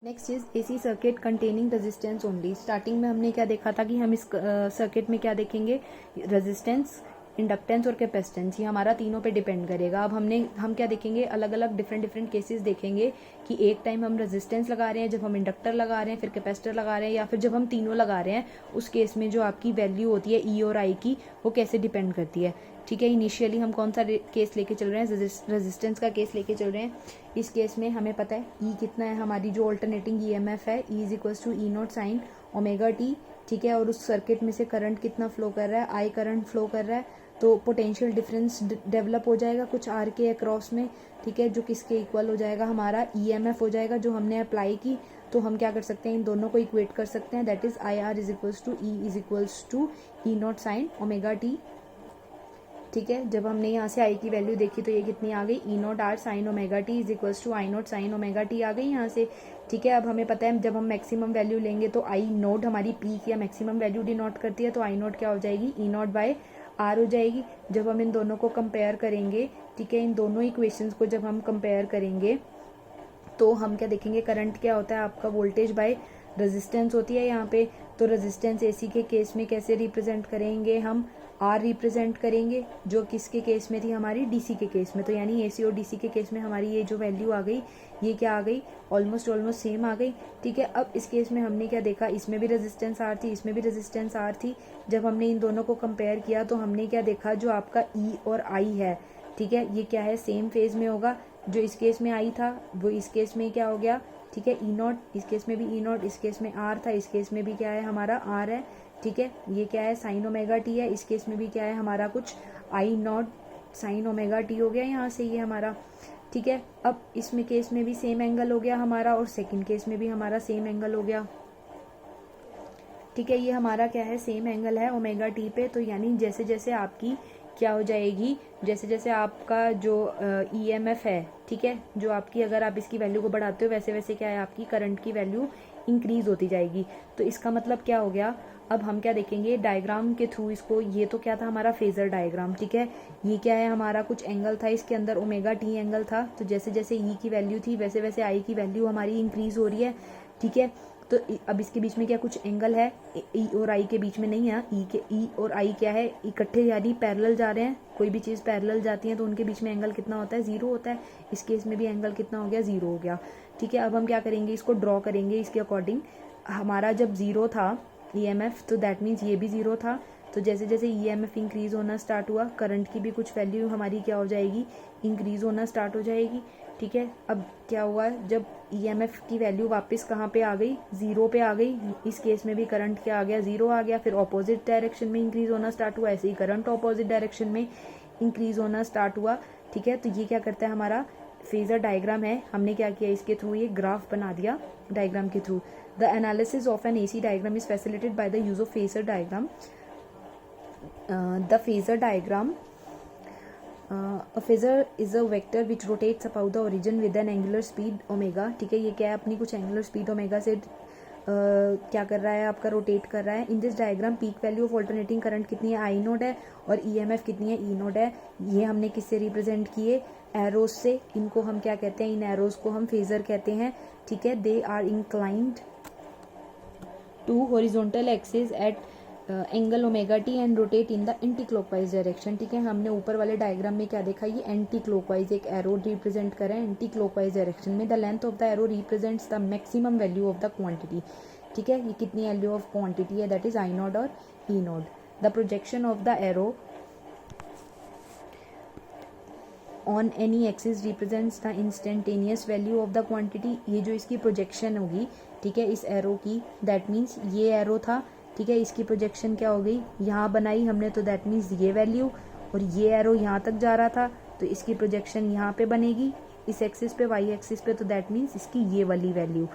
Next is AC circuit containing resistance only. Starting में हमने क्या देखा था कि हम इस सर्किट में क्या देखेंगे, रेजिस्टेंस, इंडक्टेंस और कैपेसिटेंस, ये हमारा तीनों पे डिपेंड करेगा। अब हम क्या देखेंगे, अलग अलग डिफरेंट केसेस देखेंगे कि एक टाइम हम रेजिस्टेंस लगा रहे हैं, जब हम इंडक्टर लगा रहे हैं, फिर कैपेसिटर लगा रहे हैं, या फिर जब हम तीनों लगा रहे हैं, उस केस में जो आपकी वैल्यू होती है ई और आई की, वो कैसे डिपेंड करती है। ठीक है, इनिशियली हम कौन सा केस लेके चल रहे हैं, रेजिस्टेंस का केस लेके चल रहे हैं। इस केस में हमें पता है ई कितना है, हमारी जो ऑल्टरनेटिंग ईएमएफ है E is equals to E naught sine omega t. ठीक है, और उस सर्किट में से करंट कितना फ्लो कर रहा है, आई करंट फ्लो कर रहा है, तो पोटेंशियल डिफरेंस डेवलप हो जाएगा कुछ आर के अक्रॉस में। ठीक है, जो किसके इक्वल हो जाएगा, हमारा ईएमएफ हो जाएगा जो हमने अप्लाई की। तो हम क्या कर सकते हैं, इन दोनों को इक्वेट कर सकते हैं, that is I R is equals to E is equals to E naught sine omega t. ठीक है, जब हमने यहाँ से आई की वैल्यू देखी तो ये कितनी आ गई, E naught are sine omega T is equals to I naught sine omega T आ गई यहाँ से। ठीक है, अब हमें पता है जब हम मैक्सिमम वैल्यू लेंगे तो आई नोट हमारी पीक या मैक्सिमम वैल्यू डिनोट करती है, तो आई नोट क्या हो जाएगी, ई नॉट बाय आर हो जाएगी। जब हम इन दोनों को कंपेयर करेंगे, ठीक है, इन दोनों इक्वेशंस को जब हम कंपेयर करेंगे तो हम क्या देखेंगे, करंट क्या होता है आपका, वोल्टेज बाय रेजिस्टेंस होती है यहाँ पे। तो रेजिस्टेंस एसी के केस में कैसे रिप्रेजेंट करेंगे, हम आर रिप्रेजेंट करेंगे, जो किसके केस में थी, हमारी डीसी के केस में। तो यानी एसी और डीसी के केस में हमारी ये जो वैल्यू आ गई, ये क्या आ गई, ऑलमोस्ट सेम आ गई। ठीक है, अब इस केस में हमने क्या देखा, इसमें भी रेजिस्टेंस आर थी, इसमें भी रेजिस्टेंस आर थी। जब हमने इन दोनों को कंपेयर किया तो हमने क्या देखा, जो आपका ई और आई है, ठीक है, ये क्या है, सेम फेज में होगा। जो इस केस में आई था वो इस केस में क्या हो गया, ठीक है, ई नॉट, इस केस में भी ई नॉट, इस केस में आर था, इस केस में भी क्या है, हमारा आर है। ठीक है, ये क्या है, साइन ओमेगा टी है, इस केस में भी क्या है, हमारा कुछ आई नॉट साइन ओमेगा टी हो गया यहाँ से ये हमारा। ठीक है, अब इसमें केस में भी सेम एंगल हो गया हमारा, और सेकंड केस में भी हमारा सेम एंगल हो गया। ठीक है, ये हमारा क्या है, सेम एंगल है ओमेगा टी पे। तो यानी जैसे जैसे आपकी क्या हो जाएगी, जैसे जैसे आपका जो ईएमएफ है, ठीक है, जो आपकी अगर आप इसकी वैल्यू को बढ़ाते हो वैसे वैसे क्या है, आपकी करंट की वैल्यू इंक्रीज होती जाएगी। तो इसका मतलब क्या हो गया, अब हम क्या देखेंगे डायग्राम के थ्रू इसको। ये तो क्या था, हमारा फेजर डायग्राम। ठीक है, ये क्या है, हमारा कुछ एंगल था, इसके अंदर ओमेगा टी एंगल था। तो जैसे जैसे ई की वैल्यू थी वैसे वैसे आई की वैल्यू हमारी इंक्रीज हो रही है। ठीक है, तो अब इसके बीच में क्या कुछ एंगल है, ई और आई के बीच में नहीं है। ई और आई क्या है, इकट्ठे यानी पैरेलल जा रहे हैं। कोई भी चीज़ पैरेलल जाती है तो उनके बीच में एंगल कितना होता है, जीरो होता है। इस केस में भी एंगल कितना हो गया, जीरो हो गया। ठीक है, अब हम क्या करेंगे, इसको ड्रॉ करेंगे इसके अकॉर्डिंग। हमारा जब जीरो था ईएमएफ, तो दैट मीन्स ये भी जीरो था। तो जैसे जैसे ईएमएफ इंक्रीज होना स्टार्ट हुआ, करंट की भी कुछ वैल्यू हमारी क्या हो जाएगी, इंक्रीज होना स्टार्ट हो जाएगी। ठीक है, अब क्या हुआ, जब ईएमएफ की वैल्यू वापस कहाँ पे आ गई, जीरो पे आ गई। इस केस में भी करंट क्या आ गया, जीरो आ गया। फिर ऑपोजिट डायरेक्शन में इंक्रीज होना स्टार्ट हुआ, ऐसे ही करंट ऑपोजिट डायरेक्शन में इंक्रीज होना स्टार्ट हुआ। ठीक है, तो ये क्या करता है, हमारा फेजर डायग्राम है। हमने क्या किया, इसके थ्रू ये ग्राफ बना दिया डायग्राम के through. The analysis of N AC diagram is facilitated by the use of phasor diagram. The phasor diagram, a phasor is a vector which rotates about the origin with an angular speed omega। ठीक है, ये क्या है, अपनी कुछ angular speed omega से क्या कर रहा है, आपका रोटेट कर रहा है। In this diagram peak value of alternating current कितनी है, आई नोड है, और ईएमएफ कितनी है, ई नोड है। ये हमने किससे रिप्रेजेंट किए, एरोज से। इनको हम क्या कहते हैं, इन एरोज को हम फेजर कहते हैं। ठीक है, they are inclined to horizontal axis at angle omega t and rotate in the anti clockwise direction. ठीक है, हमने ऊपर वाले डायग्राम में क्या देखा, ये एंटी क्लॉकवाइज एक एरो रिप्रेजेंट करें एंटी क्लॉकवाइज डायरेक्शन में। The length of the arrow represents the maximum value of the quantity. ठीक है, ये कितनी वैल्यू ऑफ क्वांटिटी है, दैट इज आई नॉट और E naught. The projection of the arrow on any axis represents the instantaneous value of the quantity. ये जो इसकी projection होगी, ठीक है, इस एरो की, दैट मीन्स ये एरो था। ठीक है, इसकी प्रोजेक्शन क्या हो गई, यहाँ बनाई हमने, तो दैट मीन्स ये वैल्यू, और ये एरो यहाँ तक जा रहा था तो इसकी प्रोजेक्शन यहाँ पे बनेगी इस एक्सिस पे, वाई एक्सिस पे, तो दैट मीन्स इसकी ये वाली वैल्यू।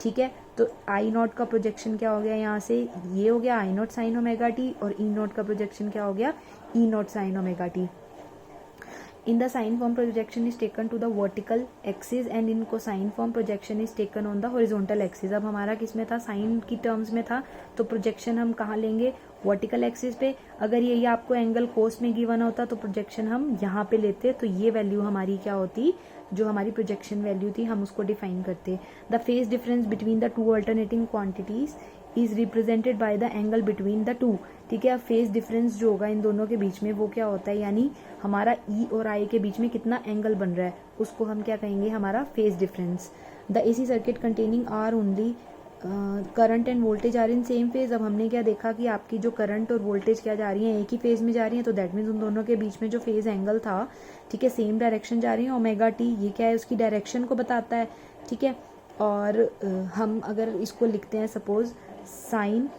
ठीक है, तो आई नॉट का प्रोजेक्शन क्या हो गया, यहाँ से ये हो गया I naught sine omega T, और ई नॉट का प्रोजेक्शन क्या हो गया, E naught sine omega T. In the sine form, projection is taken to the vertical axis and in cosine form, projection is taken on the horizontal axis. अब हमारा किस में था, साइन की टर्म्स में था, तो प्रोजेक्शन हम कहाँ लेंगे, वर्टिकल एक्सिस पे. अगर ये आपको एंगल कोस में गिवन होता तो प्रोजेक्शन हम यहाँ पे लेते, तो ये वैल्यू हमारी क्या होती, जो हमारी प्रोजेक्शन वैल्यू थी हम उसको डिफाइन करते. The phase difference between the two alternating quantities is represented by the angle between the two. ठीक है, अब फेज डिफरेंस जो होगा इन दोनों के बीच में वो क्या होता है, यानी हमारा ई और आई के बीच में कितना एंगल बन रहा है उसको हम क्या कहेंगे, हमारा phase difference. The AC circuit containing R only current and voltage are in same phase. अब हमने क्या देखा कि आपकी जो करंट और वोल्टेज क्या जा रही है, एक ही फेज में जा रही है, तो दैट मीन्स उन दोनों के बीच में जो फेज एंगल था, ठीक है, सेम डायरेक्शन जा रही है. ओमेगा टी ये क्या है, उसकी डायरेक्शन को बताता है. ठीक है, और हम अगर इसको लिखते हैं suppose sign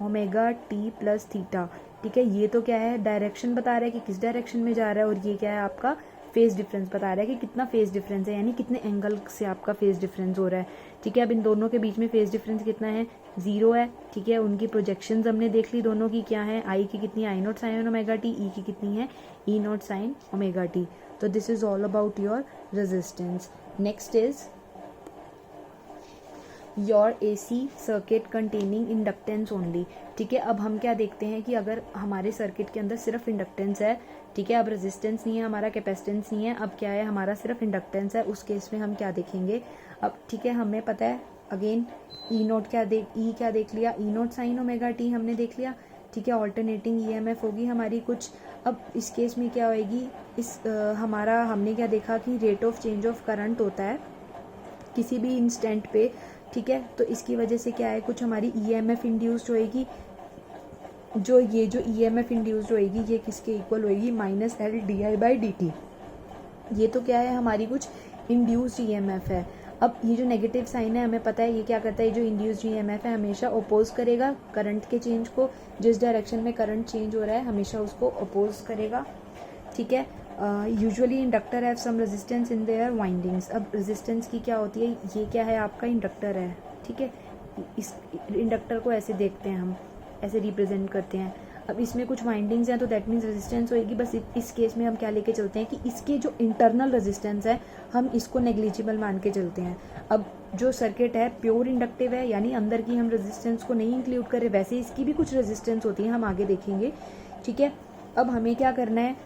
omega T plus theta. ठीक है, ये तो क्या है, डायरेक्शन बता रहा है कि किस डायरेक्शन में जा रहा है, और ये क्या है आपका फेज डिफरेंस बता रहा है कि कितना फेज डिफरेंस है, यानी कितने एंगल से आपका फेज डिफरेंस हो रहा है. ठीक है, अब इन दोनों के बीच में फेज डिफरेंस कितना है, 0 है. ठीक है, उनकी प्रोजेक्शंस हमने देख ली दोनों की क्या है, आई की कितनी आई नॉट साइन ओमेगा टी, ई की कितनी है ई नॉट साइन ओमेगा टी. तो this is all about your resistance. Next is your AC circuit containing inductance only. ठीक है, अब हम क्या देखते हैं कि अगर हमारे सर्किट के अंदर सिर्फ इंडक्टेंस है, ठीक है, अब रेजिस्टेंस नहीं है, हमारा कैपेसिटेंस नहीं है, अब क्या है, हमारा सिर्फ इंडक्टेंस है, उस केस में हम क्या देखेंगे. अब ठीक है, हमें पता है अगेन ई नोट क्या देख लिया, ई नोट साइन ओमेगा टी हमने देख लिया. ठीक है, ऑल्टरनेटिंग EMF होगी हमारी कुछ. अब इस केस में क्या होएगी, हमारा हमने क्या देखा कि rate of change of current होता है किसी भी इंस्टेंट पे. ठीक है, तो इसकी वजह से क्या है, कुछ हमारी EMF इंड्यूस्ड होएगी. जो EMF इंड्यूस्ड होएगी ये किसके इक्वल होएगी, -LdI/dt. ये तो क्या है, हमारी कुछ इंड्यूस्ड EMF है. अब ये जो नेगेटिव साइन है हमें पता है ये क्या करता है, जो इंड्यूस्ड EMF है हमेशा अपोज करेगा करंट के चेंज को. जिस डायरेक्शन में करंट चेंज हो रहा है हमेशा उसको अपोज करेगा. ठीक है, usually inductor have some resistance in their windings. अब रेजिस्टेंस की क्या होती है, ये क्या है आपका इंडक्टर है. ठीक है, इस इंडक्टर को ऐसे देखते हैं हम, ऐसे रिप्रेजेंट करते हैं. अब इसमें कुछ वाइंडिंग्स हैं तो दैट मीन्स रेजिस्टेंस होएगी. बस इस केस में हम क्या लेके चलते हैं कि इसके जो इंटरनल रेजिस्टेंस है हम इसको नेग्लिजिबल मान के चलते हैं. अब जो सर्किट है प्योर इंडक्टिव है, यानी अंदर की हम रेजिस्टेंस को नहीं इंक्लूड करें. वैसे इसकी भी कुछ रेजिस्टेंस होती है, हम आगे देखेंगे. ठीक है, अब हमें क्या करना है,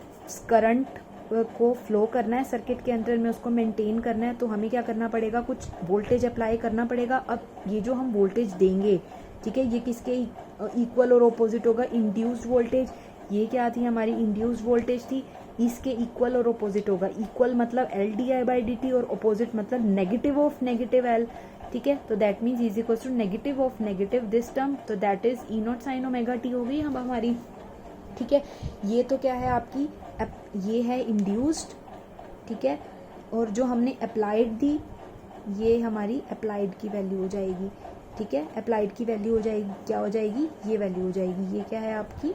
करंट को फ्लो करना है सर्किट के अंदर में, उसको मेंटेन करना है. तो हमें क्या करना पड़ेगा, कुछ वोल्टेज अप्लाई करना पड़ेगा. अब ये जो हम वोल्टेज देंगे, ठीक है, ये किसके इक्वल और ऑपोजिट होगा, इंड्यूस्ड वोल्टेज. ये क्या थी, हमारी इंड्यूस्ड वोल्टेज थी, इसके इक्वल और ऑपोजिट होगा. इक्वल मतलब LdI/dt और ऑपोजिट मतलब नेगेटिव ऑफ नेगेटिव L. ठीक है, तो that means is equal to negative of negative this term, तो that is E naught sine omega T होगी हम हमारी. ठीक है, ये तो क्या है आपकी, ये है इंड्यूस्ड. ठीक है, और जो हमने अप्लाइड दी ये हमारी अप्लाइड की वैल्यू हो जाएगी. ठीक है, अप्लाइड की वैल्यू हो जाएगी, क्या हो जाएगी, ये वैल्यू हो जाएगी. ये क्या है आपकी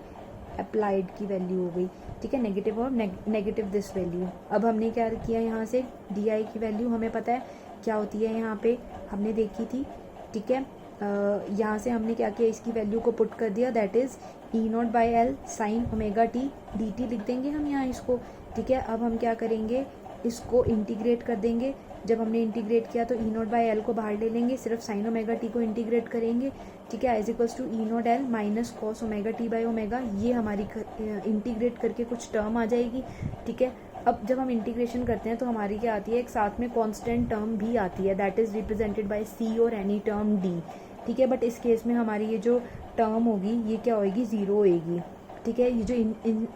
अप्लाइड की वैल्यू हो गई. ठीक है, नेगेटिव और नेगेटिव दिस वैल्यू. अब हमने क्या किया, यहाँ से DI की वैल्यू हमें पता है क्या होती है, यहाँ पे हमने देखी थी. ठीक है, यहाँ से हमने क्या किया, इसकी वैल्यू को पुट कर दिया, that is E0/L sign omega T dt लिख देंगे हम यहाँ इसको. ठीक है, अब हम क्या करेंगे, इसको इंटीग्रेट कर देंगे. जब हमने इंटीग्रेट किया तो E0/L को बाहर ले लेंगे, सिर्फ साइन ओमेगा टी को इंटीग्रेट करेंगे. ठीक है, is equals to E0L minus cos omega t by omega. ये हमारी इंटीग्रेट करके कुछ टर्म आ जाएगी. ठीक है, अब जब हम इंटीग्रेशन करते हैं तो हमारी क्या आती है, एक साथ में कांस्टेंट टर्म भी आती है, that is represented by C और एनी टर्म D. ठीक है, बट इस केस में हमारी ये जो टर्म होगी ये क्या होएगी, 0 होएगी. ठीक है, ये जो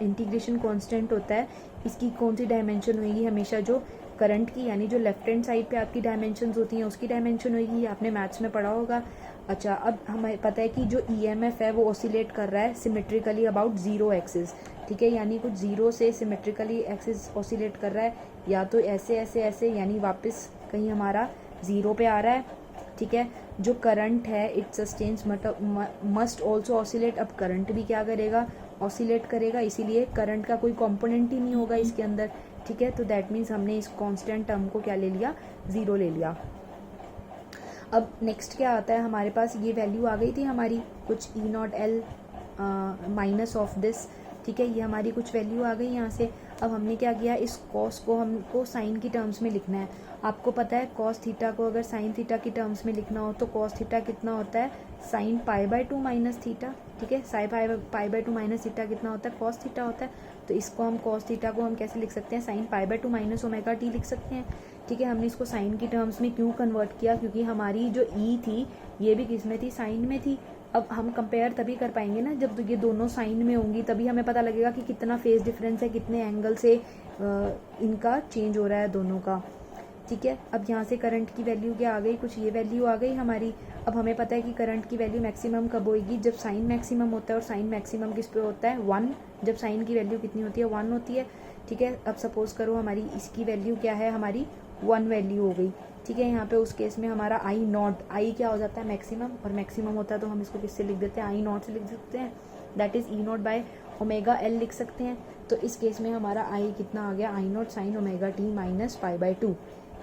इंटीग्रेशन कांस्टेंट होता है इसकी कौन सी डायमेंशन होएगी, हमेशा जो करंट की, यानी जो लेफ्ट हैंड साइड पे आपकी डायमेंशंस होती हैं उसकी डायमेंशन होएगी. ये आपने मैथ्स में पढ़ा होगा. अच्छा, अब हमें पता है कि जो EMF है वो ऑसिलेट कर रहा है सिमेट्रिकली अबाउट 0 एक्सिस. ठीक है, यानी कुछ 0 से सिमेट्रिकली एक्सिस ऑसिलेट कर रहा है, या तो ऐसे ऐसे ऐसे, यानी वापस कहीं हमारा 0 पे आ रहा है. ठीक है, जो करंट है it sustains must also oscillate. अब करंट भी क्या करेगा, ऑसिलेट करेगा, इसीलिए करंट का कोई कंपोनेंट ही नहीं होगा इसके अंदर. ठीक है, तो दैट मीन्स हमने इस कांस्टेंट टर्म को क्या ले लिया, 0 ले लिया. अब नेक्स्ट क्या आता है हमारे पास, ये वैल्यू आ गई थी हमारी कुछ E0L माइनस ऑफ दिस. ठीक है, ये हमारी कुछ वैल्यू आ गई यहाँ से. अब हमने क्या किया, इस कॉस को हमको साइन की टर्म्स में लिखना है। आपको पता है कॉस थीटा को अगर साइन थीटा की टर्म्स में लिखना हो तो कॉस थीटा कितना होता है, साइन π/2 माइनस थीटा। ठीक है, साइन π/2 माइनस थीटा कितना होता है, कॉस थीटा होता है। तो इसको हम कॉस थीटा को हम कैसे लिख सकते हैं, साइन π/2 माइनस ओमेगा टी लिख सकते हैं। ठीक है, हमने इसको साइन की टर्म्स में क्यों कन्वर्ट किया, क्योंकि हमारी जो ई थी ये भी किस में थी, साइन में थी। अब हम कंपेयर तभी कर पाएंगे ना जब ये दोनों साइन में होंगी, तभी हमें पता लगेगा कि कितना फेज डिफरेंस है, कितने एंगल से इनका चेंज हो रहा है दोनों का। ठीक है, अब यहाँ से करंट की वैल्यू क्या आ गई, कुछ ये वैल्यू आ गई हमारी। अब हमें पता है कि करंट की वैल्यू मैक्सिमम कब होगी, जब साइन मैक्सिमम होता है, और साइन मैक्सिमम किस पे होता है, 1। जब साइन की वैल्यू कितनी होती है, 1 होती है। ठीक है, अब सपोज करो हमारी इसकी वैल्यू क्या है, हमारी 1 वैल्यू हो गई। ठीक है, यहाँ पे उस केस में हमारा आई नॉट, आई क्या हो जाता है, मैक्सिमम, और मैक्सिमम होता है तो हम इसको किससे लिख देते हैं, आई नॉट से लिख सकते हैं, that is E not by omega L लिख सकते हैं। तो इस केस में हमारा आई कितना आ गया, I naught sine omega T minus π/2।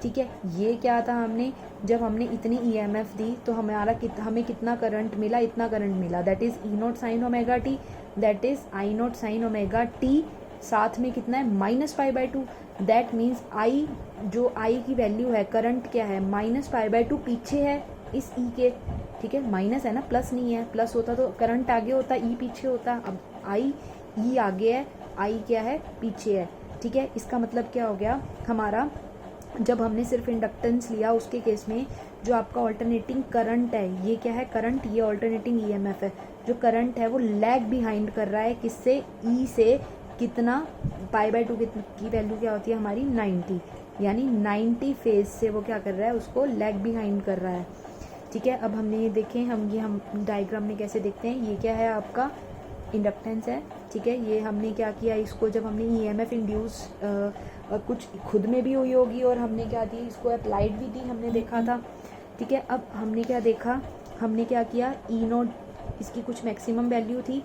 ठीक है, ये क्या था, हमने जब हमने इतनी ईएमएफ दी तो हमें कितना करंट मिला, इतना करंट मिला, that is E naught sine omega T, that is I naught sine omega T, साथ में कितना है, माइनस π/2। दैट मीन्स आई, जो आई की वैल्यू है, करंट क्या है, माइनस π/2 पीछे है इस ई के। ठीक है, माइनस है ना, प्लस नहीं है, प्लस होता तो करंट आगे होता, ई पीछे होता। अब आई, ई आगे है, आई क्या है, पीछे है। ठीक है, इसका मतलब क्या हो गया हमारा, जब हमने सिर्फ इंडक्टेंस लिया उसके केस में जो आपका ऑल्टरनेटिंग करंट है, ये क्या है, करंट, ये ऑल्टरनेटिंग ईएमएफ है। जो करंट है वो लैग बिहाइंड कर रहा है किससे, ई से। कितना, π/2 की वैल्यू क्या होती है हमारी, 90, यानी 90 फेज से वो क्या कर रहा है, उसको लैग बिहाइंड कर रहा है। ठीक है, अब हमने ये देखें, हम डायग्राम में कैसे देखते हैं, ये क्या है आपका इंडक्टेंस है। ठीक है, ये हमने क्या किया, इसको जब हमने ईएमएफ इंड्यूस कुछ खुद में भी हुई होगी और हमने क्या दी, इसको अप्लाइड भी दी, हमने देखा था। ठीक है, अब हमने क्या देखा, हमने क्या किया, ई नॉट, इसकी कुछ मैक्सिमम वैल्यू थी,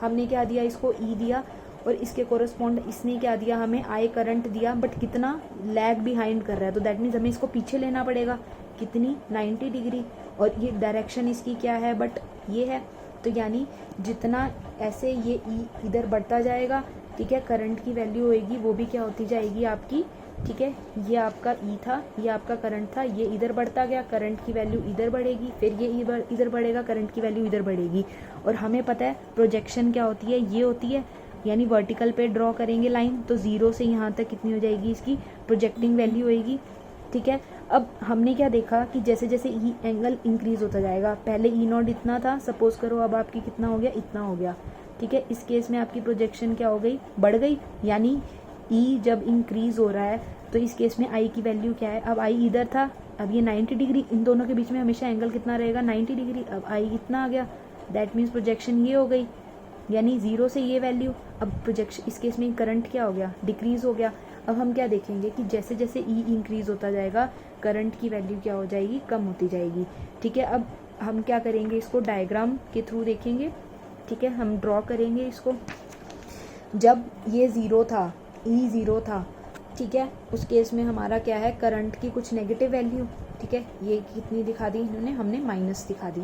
हमने क्या दिया, इसको ई दिया, और इसके कोरस्पॉन्ड इसने क्या दिया, हमें आई करंट दिया, बट कितना, लैग बिहाइंड कर रहा है। तो दैट मीन्स हमें इसको पीछे लेना पड़ेगा, कितनी, 90 डिग्री, और ये डायरेक्शन इसकी क्या है, बट ये है। तो यानी जितना ऐसे ये ई इधर बढ़ता जाएगा, ठीक है, करंट की वैल्यू होएगी वो भी क्या होती जाएगी आपकी। ठीक है, ये आपका ई था, ये आपका करंट था, ये इधर बढ़ता गया, करंट की वैल्यू इधर बढ़ेगी, फिर ये इधर बढ़ेगा, करंट की वैल्यू इधर बढ़ेगी। और हमें पता है प्रोजेक्शन क्या होती है, ये होती है, यानी वर्टिकल पे ड्रॉ करेंगे लाइन तो 0 से यहाँ तक कितनी हो जाएगी, इसकी प्रोजेक्टिंग वैल्यू होएगी। ठीक है, अब हमने क्या देखा कि जैसे जैसे ई एंगल इंक्रीज होता जाएगा, पहले ई नॉट इतना था, सपोज करो अब आपकी कितना हो गया, इतना हो गया। ठीक है, इस केस में आपकी प्रोजेक्शन क्या हो गई, बढ़ गई, यानी ई जब इंक्रीज हो रहा है तो इस केस में आई की वैल्यू क्या है, अब आई इधर था, अब ये 90 डिग्री, इन दोनों के बीच में हमेशा एंगल कितना रहेगा, 90 डिग्री। अब आई इतना आ गया, दैट मीन्स प्रोजेक्शन ये हो गई, यानी 0 से ये वैल्यू। अब प्रोजेक्शन, इस केस में करंट क्या हो गया, डिक्रीज हो गया। अब हम क्या देखेंगे कि जैसे जैसे ई इंक्रीज होता जाएगा, करंट की वैल्यू क्या हो जाएगी, कम होती जाएगी। ठीक है, अब हम क्या करेंगे, इसको डायग्राम के थ्रू देखेंगे। ठीक है, हम ड्रॉ करेंगे इसको। जब ये 0 था, ई 0 था, ठीक है, उस केस में हमारा क्या है, करंट की कुछ नेगेटिव वैल्यू। ठीक है, ये कितनी दिखा दी इन्होंने, हमने माइनस दिखा दी।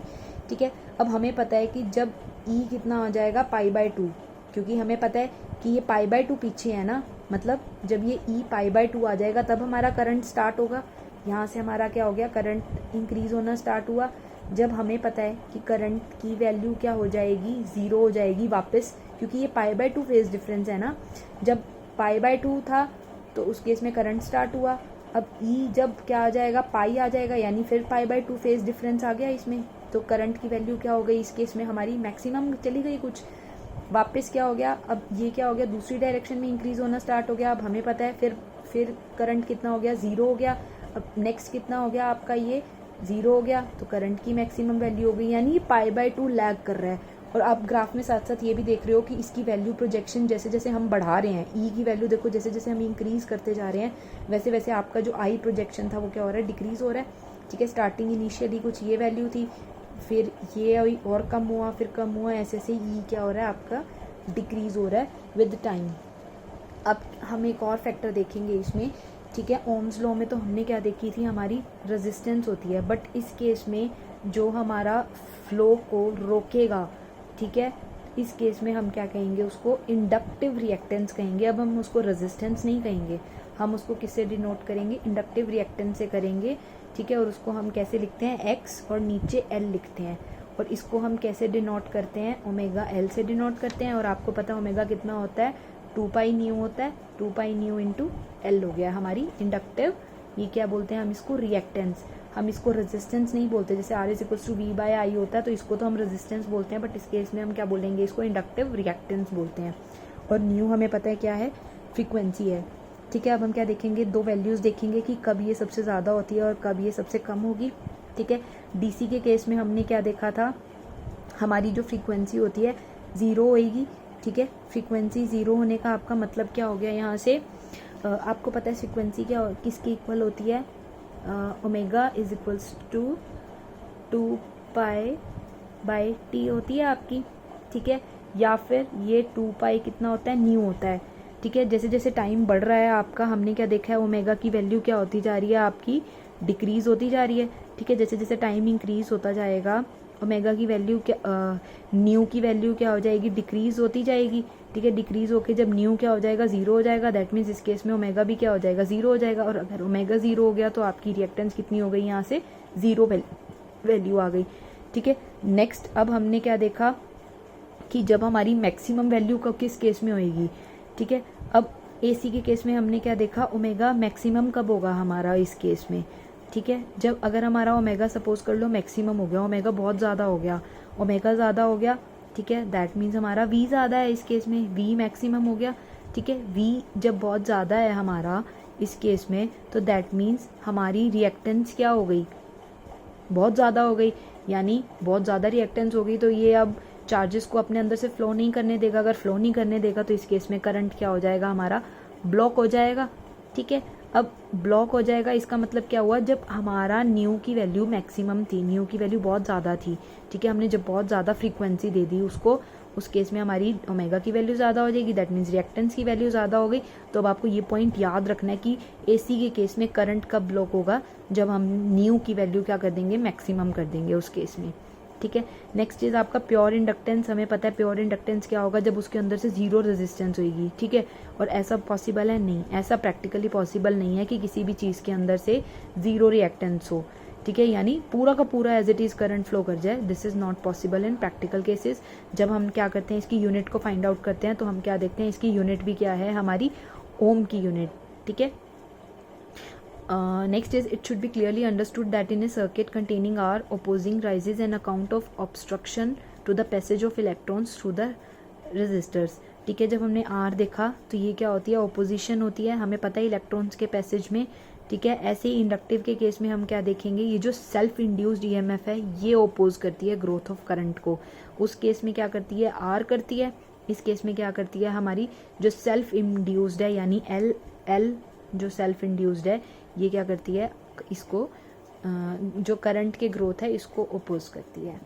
ठीक है, अब हमें पता है कि जब ई कितना आ जाएगा, π/2, क्योंकि हमें पता है कि ये π/2 पीछे है ना, मतलब जब ये ई π/2 आ जाएगा तब हमारा करंट स्टार्ट होगा। यहाँ से हमारा क्या हो गया, करंट इंक्रीज होना स्टार्ट हुआ। जब हमें पता है कि करंट की वैल्यू क्या हो जाएगी, 0 हो जाएगी वापस, क्योंकि ये π/2 फेज डिफरेंस है ना। जब π/2 था तो उस केस में करंट स्टार्ट हुआ। अब ई जब क्या आ जाएगा, पाई आ जाएगा, यानी फिर π/2 फेज डिफरेंस आ गया इसमें, तो करंट की वैल्यू क्या हो गई, इस केस में हमारी मैक्सिमम चली गई कुछ, वापस क्या हो गया, अब ये क्या हो गया, दूसरी डायरेक्शन में इंक्रीज होना स्टार्ट हो गया। अब हमें पता है फिर करंट कितना हो गया, 0 हो गया। अब नेक्स्ट कितना हो गया आपका, ये 0 हो गया, तो करंट की मैक्सिमम वैल्यू हो गई, यानी π/2 लैग कर रहा है। और आप ग्राफ में साथ साथ ये भी देख रहे हो कि इसकी वैल्यू प्रोजेक्शन जैसे जैसे हम बढ़ा रहे हैं, ई की वैल्यू देखो जैसे जैसे हम इंक्रीज करते जा रहे हैं, वैसे वैसे आपका जो आई प्रोजेक्शन था वो क्या हो रहा है, डिक्रीज हो रहा है। ठीक है, स्टार्टिंग इनिशियली कुछ ये वैल्यू थी, फिर ये और कम हुआ, फिर कम हुआ, ऐसे ऐसे ई क्या हो रहा है आपका, डिक्रीज हो रहा है विद टाइम। अब हम एक और फैक्टर देखेंगे इसमें। ठीक है, ओम्स लॉ में तो हमने क्या देखी थी, हमारी रेजिस्टेंस होती है, बट इस केस में जो हमारा फ्लो को रोकेगा, ठीक है, इस केस में हम क्या कहेंगे, उसको इंडक्टिव रिएक्टेंस कहेंगे। अब हम उसको रेजिस्टेंस नहीं कहेंगे, हम उसको किससे डिनोट करेंगे, इंडक्टिव रिएक्टेंस से करेंगे, ठीक है। और उसको हम कैसे लिखते हैं, x और नीचे l लिखते हैं। और इसको हम कैसे डिनोट करते हैं, ओमेगा l से डिनोट करते हैं। और आपको पता है ओमेगा कितना होता है, 2 पाई न्यू होता है, 2 पाई न्यू इंटू l हो गया हमारी इंडक्टिव, ये क्या बोलते हैं हम इसको, रिएक्टेंस। हम इसको रेजिस्टेंस नहीं बोलते, जैसे R इक्वल्स टू V/I होता है तो इसको तो हम रेजिस्टेंस बोलते हैं, बट इस केस में हम क्या बोलेंगे, इसको इंडक्टिव रिएक्टेंस बोलते हैं। और न्यू हमें पता है क्या है, फ्रीक्वेंसी है, ठीक है। अब हम क्या देखेंगे, दो वैल्यूज़ देखेंगे कि कब ये सबसे ज़्यादा होती है और कब ये सबसे कम होगी, ठीक है। DC के केस में हमने क्या देखा था, हमारी जो फ्रीक्वेंसी होती है 0 होएगी, ठीक है। फ्रीक्वेंसी 0 होने का आपका मतलब क्या हो गया, यहाँ से आपको पता है फ्रीक्वेंसी क्या किसकी इक्वल होती है, omega is equals to 2 pi by t होती है आपकी, ठीक है। या फिर ये 2 पाई कितना होता है, न्यू होता है, ठीक है। जैसे जैसे टाइम बढ़ रहा है आपका, हमने क्या देखा है, ओमेगा की वैल्यू क्या होती जा रही है आपकी, डिक्रीज होती जा रही है, ठीक है। जैसे जैसे टाइम इंक्रीज होता जाएगा, ओमेगा की वैल्यू क्या, न्यू की वैल्यू क्या हो जाएगी, डिक्रीज होती जाएगी, ठीक है। डिक्रीज होके जब न्यू क्या हो जाएगा, 0 हो जाएगा, दैट मीन्स इस केस में ओमेगा भी क्या हो जाएगा, 0 हो जाएगा। और अगर ओमेगा 0 हो गया तो आपकी रिएक्टेंस कितनी हो गई, यहाँ से 0 वैल्यू आ गई, ठीक है। नेक्स्ट अब हमने क्या देखा कि जब हमारी मैक्सिमम वैल्यू किस केस में होएगी, ठीक है। अब AC के केस में हमने क्या देखा, ओमेगा मैक्सिमम कब होगा हमारा इस केस में, ठीक है। जब अगर हमारा ओमेगा सपोज कर लो मैक्सिमम हो गया, ओमेगा बहुत ज़्यादा हो गया, ओमेगा ज़्यादा हो गया, ठीक है, दैट मीन्स हमारा V ज़्यादा है इस केस में, V मैक्सिमम हो गया, ठीक है। V जब बहुत ज़्यादा है हमारा इस केस में, तो दैट मीन्स हमारी रिएक्टेंस क्या हो गई, बहुत ज़्यादा हो गई, यानी बहुत ज़्यादा रिएक्टेंस हो गई, तो ये अब चार्जेस को अपने अंदर से फ्लो नहीं करने देगा। अगर फ्लो नहीं करने देगा तो इस केस में करंट क्या हो जाएगा, हमारा ब्लॉक हो जाएगा, ठीक है। अब ब्लॉक हो जाएगा, इसका मतलब क्या हुआ, जब हमारा न्यू की वैल्यू मैक्सिमम थी, न्यू की वैल्यू बहुत ज़्यादा थी, ठीक है, हमने जब बहुत ज़्यादा फ्रीक्वेंसी दे दी उसको, उस केस में हमारी ओमेगा की वैल्यू ज़्यादा हो जाएगी, दैट मीन्स रिएक्टेंस की वैल्यू ज़्यादा हो गई। तो अब आपको ये पॉइंट याद रखना है कि AC के केस में करंट कब ब्लॉक होगा, जब हम न्यू की वैल्यू क्या कर देंगे, मैक्सिमम कर देंगे उस केस में, ठीक है। नेक्स्ट चीज़ आपका प्योर इंडक्टेंस, हमें पता है प्योर इंडक्टेंस क्या होगा, जब उसके अंदर से 0 रेजिस्टेंस होगी, ठीक है। और ऐसा पॉसिबल है नहीं, ऐसा प्रैक्टिकली पॉसिबल नहीं है कि किसी भी चीज़ के अंदर से 0 रिएक्टेंस हो, ठीक है, यानी पूरा का पूरा as it is current flow कर जाए, this is not possible in practical cases. जब हम क्या करते हैं, इसकी यूनिट को फाइंड आउट करते हैं, तो हम क्या देखते हैं, इसकी यूनिट भी क्या है, हमारी ओम की यूनिट, ठीक है। Next is, it should be clearly understood that in a circuit containing R, opposing rises an account of obstruction to the passage of electrons through the resistors, ठीक है। जब हमने R देखा तो ये क्या होती है, ओपोजिशन होती है, हमें पता है इलेक्ट्रॉन्स के पैसेज में, ठीक है। ऐसे ही इंडक्टिव के केस में हम क्या देखेंगे, ये जो सेल्फ इंड्यूस्ड EMF है ये ओपोज करती है ग्रोथ ऑफ करंट को, उस केस में क्या करती है, R करती है, इस केस में क्या करती है, हमारी जो सेल्फ इंड्यूस्ड है यानी L जो सेल्फ इंड्यूस्ड है, ये क्या करती है, इसको जो करंट के ग्रोथ है इसको ओपोज करती है।